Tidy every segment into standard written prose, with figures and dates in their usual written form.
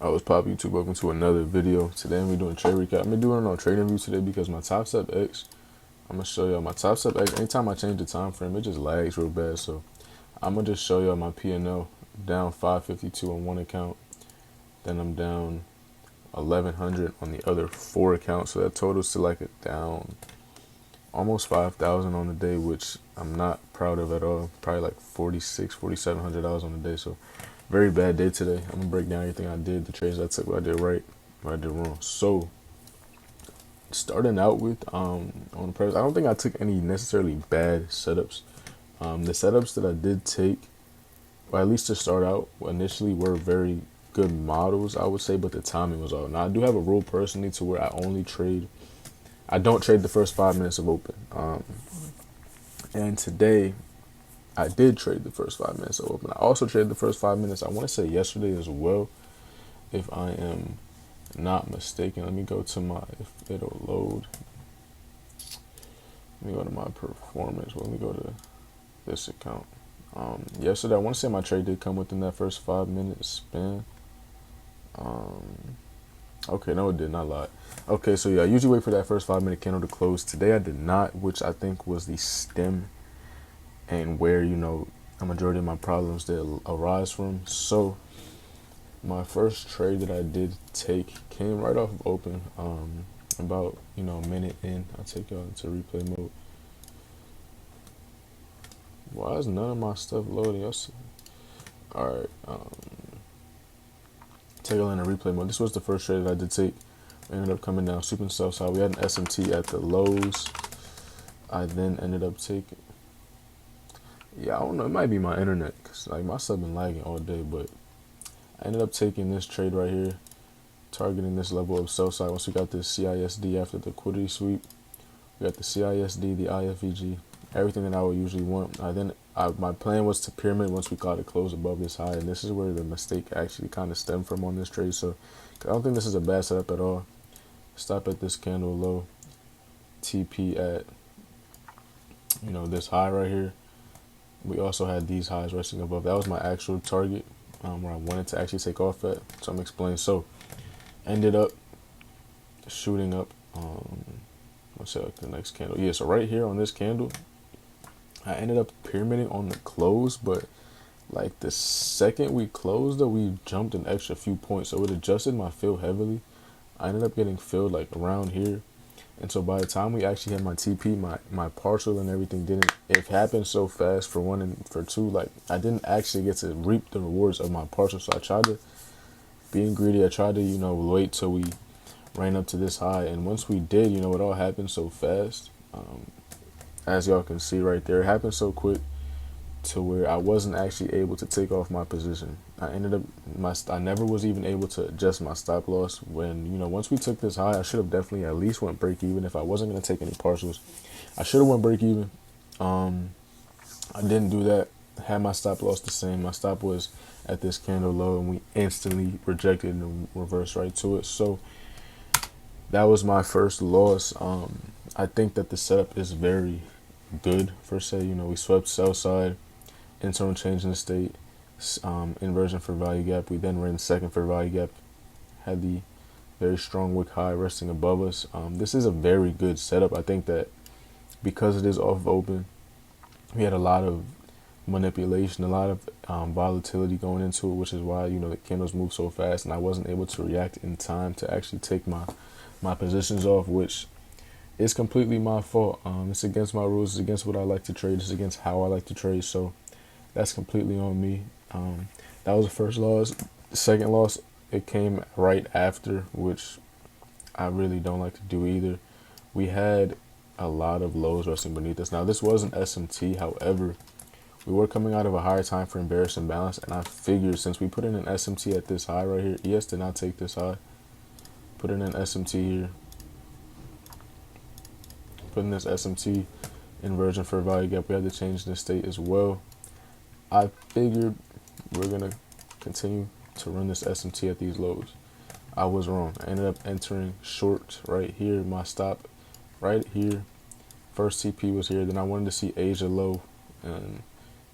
I was Pop YouTube. Welcome to another video. Today I'm doing a trade recap. I'm doing it on trading view today because my Top Step X. I'm gonna show y'all my Top Step X. Anytime I change the time frame, it just lags real bad. So I'm gonna just show y'all my P&L. Down 552 on one account. Then I'm down 1100 on the other 4 accounts. So that totals to like a down almost 5,000 on the day, which I'm not proud of at all. Probably like $4,700 on the day. So very bad day today. I'm gonna break down everything I did, the trades I took, what I did right, what I did wrong. So starting out with on the price, I don't think I took any necessarily bad setups. The setups that I did take, or at least to start out initially, were very good models, I would say, but the timing was off. Now I do have a rule personally to where I don't trade the first 5 minutes of open. And today I did trade the first 5 minutes of open. I also traded the first 5 minutes, I want to say yesterday as well, if I am not mistaken. Let me go to my, if it'll load. Let me go to my performance. Well, let me go to this account. Yesterday, I want to say my trade did come within that first 5 minute span. Okay, no, it did not lie. Okay, so yeah, I usually wait for that first 5 minute candle to close. Today I did not, which I think was the stem and where, you know, a majority of my problems did arise from. So my first trade that I did take came right off of open. About, you know, a minute in. I'll take y'all into replay mode. Why is none of my stuff loading? Alright, take y'all into replay mode. This was the first trade that I did take. I ended up coming down super sell side. We had an SMT at the lows. I then ended up taking, yeah, I don't know, it might be my internet, because like my stuff been lagging all day, but I ended up taking this trade right here, targeting this level of sell side. Once we got this CISD after the liquidity sweep, we got the CISD, the IFVG, everything that I would usually want. My plan was to pyramid once we got it close above this high, and this is where the mistake actually kind of stemmed from on this trade. So I don't think this is a bad setup at all. Stop at this candle low, TP at, you know, this high right here. We also had these highs resting above. That was my actual target, where I wanted to actually take off at. So I'm explaining. So ended up shooting up. Let's say like the next candle. Yeah, so right here on this candle, I ended up pyramiding on the close, but like the second we closed though, we jumped an extra few points, so it adjusted my fill heavily. I ended up getting filled like around here, and so by the time we actually had my TP, my partial and everything it happened so fast, for one, and for two, like I didn't actually get to reap the rewards of my partial. So I tried to, being greedy, I tried to, you know, wait till we ran up to this high, and once we did, you know, it all happened so fast. As y'all can see right there, it happened so quick to where I wasn't actually able to take off my position. I never was even able to adjust my stop loss. When, you know, once we took this high, I should have definitely at least went break even. If I wasn't going to take any partials, I should have went break even. I didn't do that. Had my stop loss the same. My stop was at this candle low, and we instantly rejected and reversed right to it. So that was my first loss. I think that the setup is very good per se. You know, we swept sell side, internal change in the state, inversion for value gap. We then ran the second for value gap, had the very strong wick high resting above us. This is a very good setup. I think that because it is off open, we had a lot of manipulation, a lot of volatility going into it, which is why, you know, the candles move so fast, and I wasn't able to react in time to actually take my positions off, which is completely my fault. It's against my rules. It's against what I like to trade. It's against how I like to trade. So that's completely on me. That was the first loss. The second loss, it came right after, which I really don't like to do either. We had a lot of lows resting beneath us. Now, this was an SMT. However, we were coming out of a higher time for bearish imbalance, and I figured since we put in an SMT at this high right here, ES did not take this high. Put in an SMT here. Putting this SMT inversion for value gap. We had to change the state as well. I figured we're gonna continue to run this SMT at these lows. I was wrong. I ended up entering short right here. My stop right here. First TP was here. Then I wanted to see Asia low, and,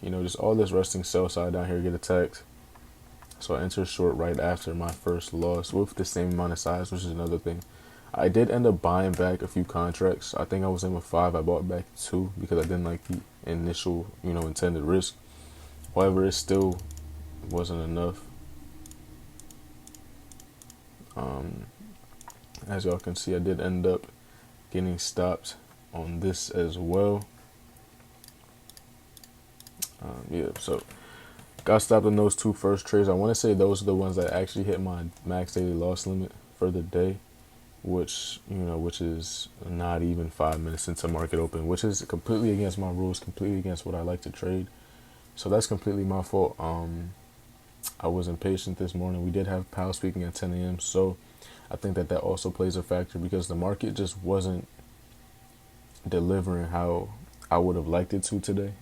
you know, just all this resting sell side down here get attacked. So I entered short right after my first loss with the same amount of size, which is another thing. I did end up buying back a few contracts. I think I was in with 5. I bought back 2 because I didn't like the initial, intended risk. However, it still wasn't enough. As y'all can see, I did end up getting stopped on this as well. Yeah, so got stopped in those 2 first trades. I want to say those are the ones that actually hit my max daily loss limit for the day, which is not even 5 minutes into market open, which is completely against my rules, completely against what I like to trade. So that's completely my fault. I was impatient this morning. We did have POWELL speaking at 10 a.m. So I think that also plays a factor because the market just wasn't delivering how I would have liked it to today.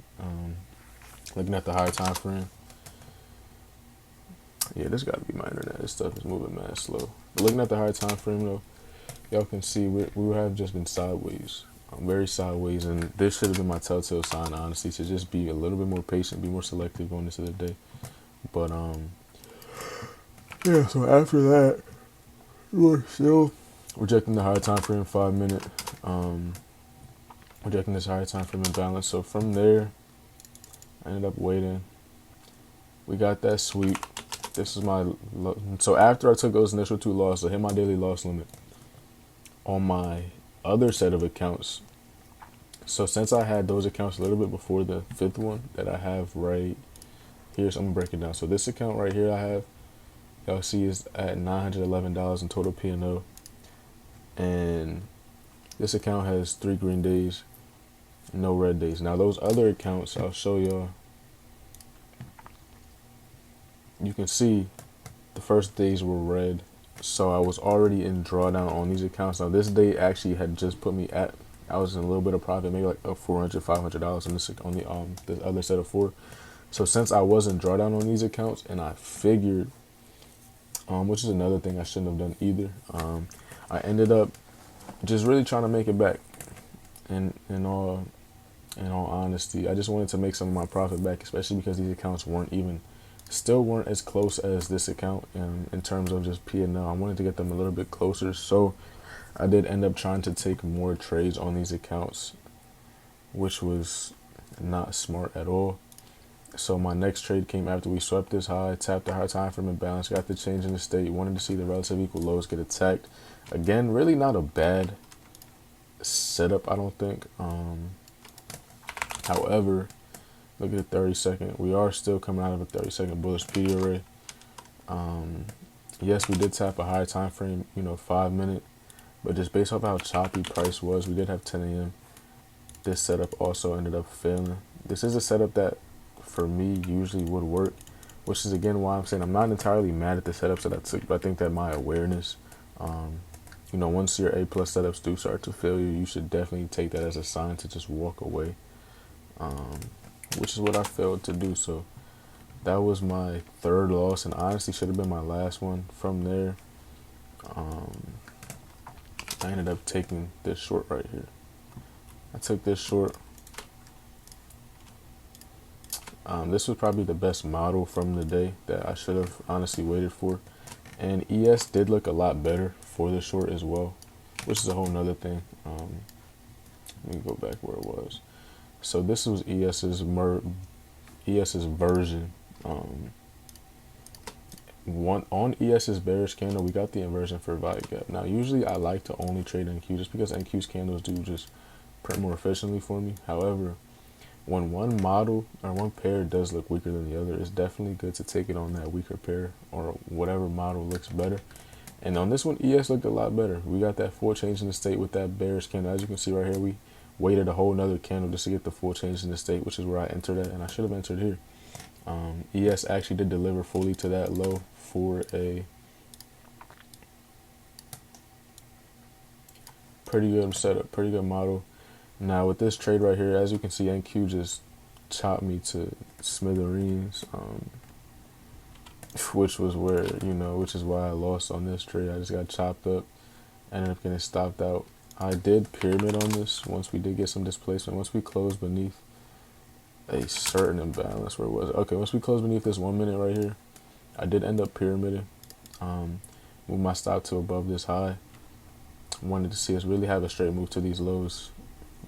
Looking at the higher time frame. Yeah, this got to be my internet. This stuff is moving mad slow. But looking at the higher time frame though, y'all can see we have just been sideways. Very sideways, and this should have been my telltale sign, honestly, to just be a little bit more patient, be more selective going into the day. But yeah, so after that, we're still rejecting the higher time frame 5 minute, rejecting this higher time frame imbalance. So from there, I ended up waiting. We got that sweep. This is my so after I took those initial 2 losses, I hit my daily loss limit on my other set of accounts. So since I had those accounts a little bit before the 5th one that I have right here, so I'm gonna break it down. So this account right here I have, y'all see, is at $911 in total P&O, and this account has 3 green days, no red days. Now those other accounts, I'll show y'all. You can see the first days were red, so I was already in drawdown on these accounts. Now this day actually had just put me at, I was in a little bit of profit, maybe like a $400, $500 on the other set of 4. So since I was in drawdown on these accounts, and I figured, which is another thing I shouldn't have done either, I ended up just really trying to make it back. In all honesty, I just wanted to make some of my profit back, especially because these accounts still weren't as close as this account in terms of just P&L. I wanted to get them a little bit closer, so I did end up trying to take more trades on these accounts, which was not smart at all. So my next trade came after we swept this high, tapped the high time frame imbalance, got the change in the state, wanted to see the relative equal lows get attacked. Again, really not a bad setup, I don't think. However, look at the 30-second. We are still coming out of a 30-second bullish PD array. Yes, we did tap a higher time frame, 5 minute, but just based off how choppy price was, we did have 10 a.m. This setup also ended up failing. This is a setup that, for me, usually would work, which is again why I'm saying I'm not entirely mad at the setups that I took, but I think that my awareness, once your A+ setups do start to failure, you should definitely take that as a sign to just walk away, which is what I failed to do. So that was my 3rd loss, and honestly should have been my last one. From there, I ended up taking this short right here. I took this short. This was probably the best model from the day that I should have honestly waited for. And ES did look a lot better for the short as well, which is a whole nother thing. Let me go back where it was. So this was ES's version. On ES's bearish candle, we got the inversion for value gap. Now, usually I like to only trade NQ just because NQ's candles do just print more efficiently for me. However, when one model or one pair does look weaker than the other, it's definitely good to take it on that weaker pair or whatever model looks better. And on this one, ES looked a lot better. We got that full change in the state with that bearish candle. As you can see right here, we waited a whole nother candle just to get the full change in the state, which is where I entered at, and I should have entered here. ES actually did deliver fully to that low for a pretty good setup, pretty good model. Now with this trade right here, as you can see, NQ just chopped me to smithereens, which was where, which is why I lost on this trade. I just got chopped up, ended up getting stopped out. I did pyramid on this once we did get some displacement. Once we closed beneath a certain imbalance, where was it? Okay, once we closed beneath this 1 minute right here, I did end up pyramiding. Move my stop to above this high. Wanted to see us really have a straight move to these lows.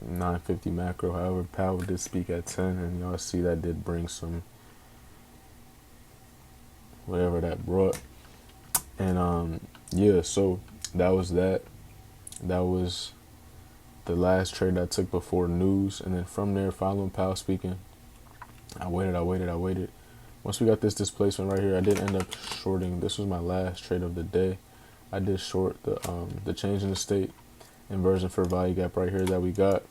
950 macro. However, Powell did speak at 10, and y'all see that did bring some whatever that brought. And yeah, so that was that. That was the last trade I took before news, and then from there, following Powell speaking, I waited. Once we got this displacement right here, I did end up shorting. This was my last trade of the day. I did short the change in the state inversion for value gap right here that we got.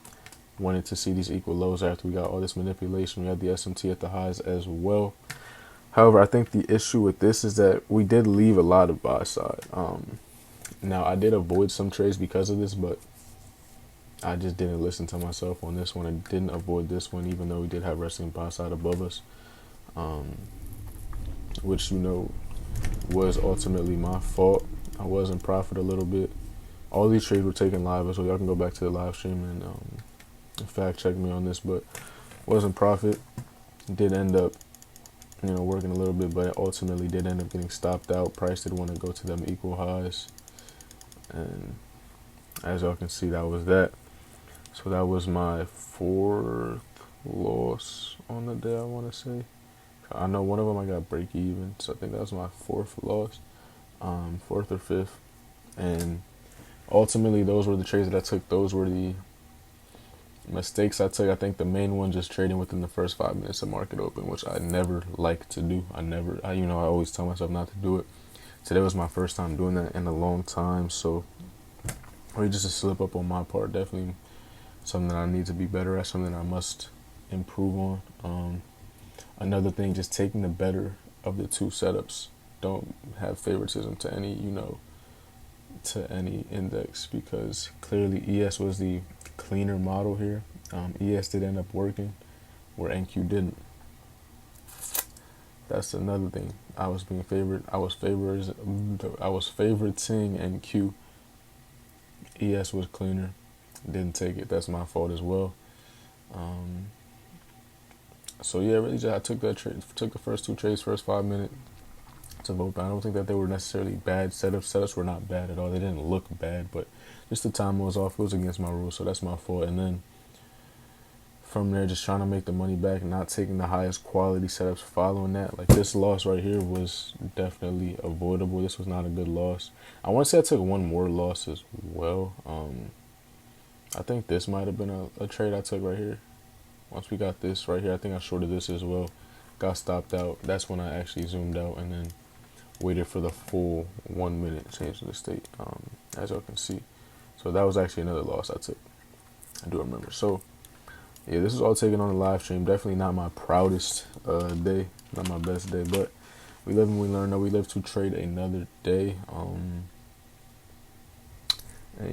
Wanted to see these equal lows after we got all this manipulation. We had the SMT at the highs as well. However, I think the issue with this is that we did leave a lot of buy side. Now, I did avoid some trades because of this, but I just didn't listen to myself on this one. I didn't avoid this one, even though we did have wrestling buy side above us, which, you know, was ultimately my fault. I was in profit a little bit. All these trades were taken live, so y'all can go back to the live stream and fact check me on this, but was in profit. Did end up, you know, working a little bit, but ultimately did end up getting stopped out. Price did want to go to them equal highs, and as y'all can see, that was that. So that was my fourth loss on the day, I want to say. I know one of them I got break even, so I think that was my fourth loss, fourth or fifth. And ultimately, those were the trades that I took. Those were the mistakes I took. I think the main one, just trading within the first 5 minutes of market open, which I never like to do. I always tell myself not to do it. Today was my first time doing that in a long time, so really just a slip up on my part. Definitely something that I need to be better at, something I must improve on. Another thing, just taking the better of the two setups. Don't have favoritism to any, to any index, because clearly ES was the cleaner model here. ES did end up working where NQ didn't. That's another thing. I was being favored. I was favoriting NQ. ES was cleaner. Didn't take it. That's my fault as well. So yeah, really, just I took that trade. Took the first two trades, first 5 minutes to vote. I don't think that they were necessarily bad setups. Setups were not bad at all. They didn't look bad, but just the time was off. It was against my rules, so that's my fault. And then from there, just trying to make the money back, not taking the highest quality setups. Following that, like this loss right here was definitely avoidable. This was not a good loss. I want to say I took one more loss as well. I think this might have been a trade I took right here. Once we got this right here, I think I shorted this as well. Got stopped out. That's when I actually zoomed out and then waited for the full 1 minute change in the state, as y'all can see. So that was actually another loss I took. I do remember. So yeah, this is all taken on the live stream. Definitely not my proudest day, not my best day, but we live and we learn. That we live to trade another day. And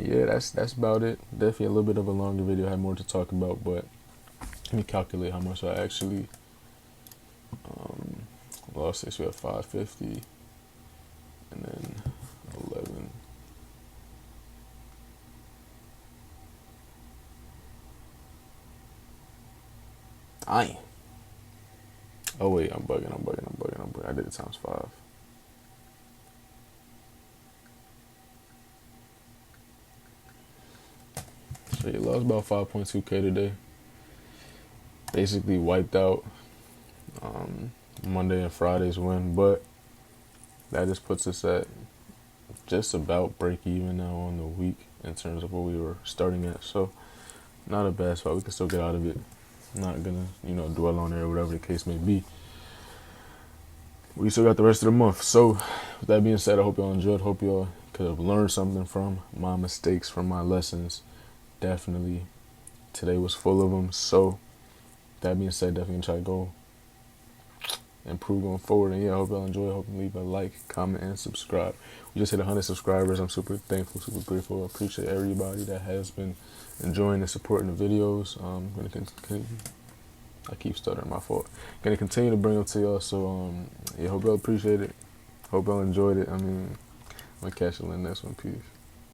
yeah, that's about it. Definitely a little bit of a longer video. I had more to talk about, but let me calculate how much I actually lost. This we have 550, and then 11. Oh wait, I'm bugging. I did it times 5. So you lost about 5.2K today. Basically wiped out Monday and Friday's win, but that just puts us at just about break even now on the week in terms of what we were starting at. So not a bad spot. We can still get out of it. Not gonna, dwell on it or whatever the case may be. We still got the rest of the month. So with that being said, I hope y'all enjoyed. Hope y'all could have learned something from my mistakes, from my lessons. Definitely today was full of them. So that being said, definitely try to go improve going forward. And yeah, I hope y'all enjoy. I hope you leave a like, comment, and subscribe. We just hit 100 subscribers. I'm super thankful, super grateful. I appreciate everybody that has been enjoying and supporting the videos. I keep stuttering, my fault. Gonna continue to bring them to y'all. So yeah, hope y'all appreciate it. Hope y'all enjoyed it. I'm gonna catch you in the next one. Peace.